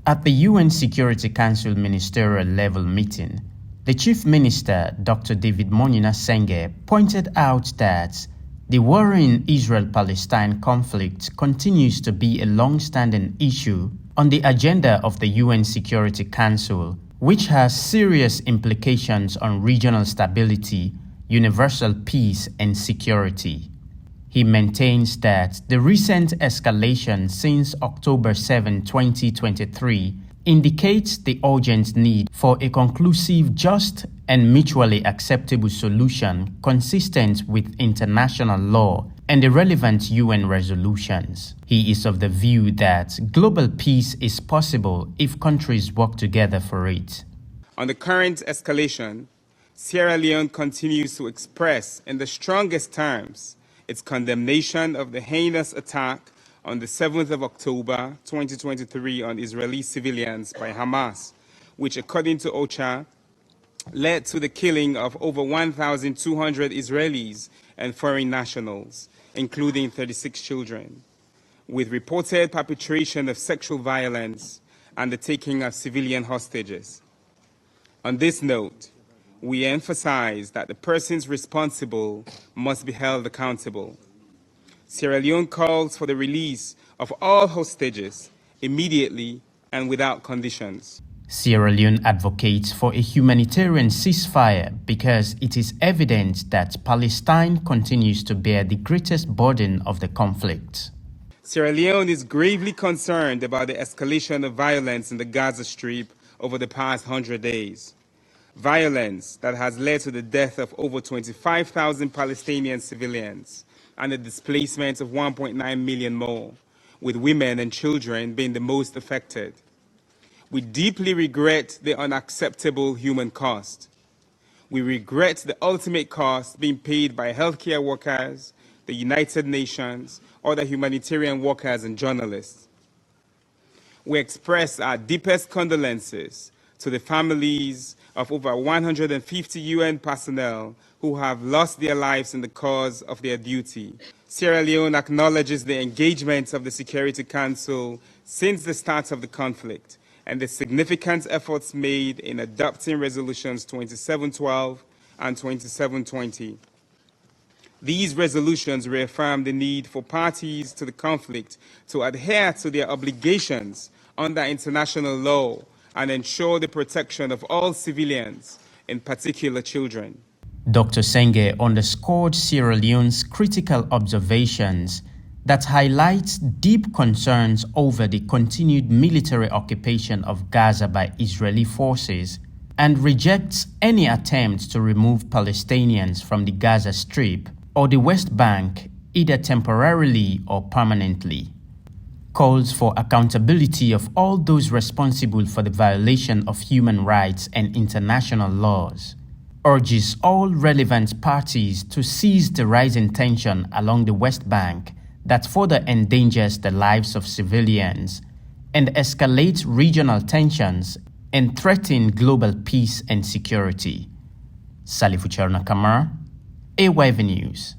At the UN Security Council ministerial level meeting, the Chief Minister, Dr. David Monina Senge, pointed out that the worrying Israel Palestine conflict continues to be a long-standing issue on the agenda of the UN Security Council, which has serious implications on regional stability, universal peace, and security. He maintains that the recent escalation since October 7, 2023 indicates the urgent need for a conclusive, just, and mutually acceptable solution consistent with international law and the relevant UN resolutions. He is of the view that global peace is possible if countries work together for it. On the current escalation, Sierra Leone continues to express in the strongest terms its condemnation of the heinous attack on the 7th of October 2023 on Israeli civilians by Hamas, which, according to OCHA, led to the killing of over 1,200 Israelis and foreign nationals, including 36 children, with reported perpetration of sexual violence and the taking of civilian hostages. On this note, we emphasize that the persons responsible must be held accountable. Sierra Leone calls for the release of all hostages immediately and without conditions. Sierra Leone advocates for a humanitarian ceasefire because it is evident that Palestine continues to bear the greatest burden of the conflict. Sierra Leone is gravely concerned about the escalation of violence in the Gaza Strip over the past 100 days. Violence that has led to the death of over 25,000 Palestinian civilians and the displacement of 1.9 million more, with women and children being the most affected. We deeply regret the unacceptable human cost. We regret the ultimate cost being paid by healthcare workers, the United Nations, other humanitarian workers and journalists. We express our deepest condolences to the families of over 150 UN personnel who have lost their lives in the cause of their duty. Sierra Leone acknowledges the engagement of the Security Council since the start of the conflict and the significant efforts made in adopting resolutions 2712 and 2720. These resolutions reaffirm the need for parties to the conflict to adhere to their obligations under international law and ensure the protection of all civilians, in particular children. Dr. Senge underscored Sierra Leone's critical observations that highlights deep concerns over the continued military occupation of Gaza by Israeli forces and rejects any attempt to remove Palestinians from the Gaza Strip or the West Bank, either temporarily or permanently. Calls for accountability of all those responsible for the violation of human rights and international laws, urges all relevant parties to cease the rising tension along the West Bank that further endangers the lives of civilians and escalates regional tensions and threaten global peace and security. Salifu Charna Kamara, AYV News.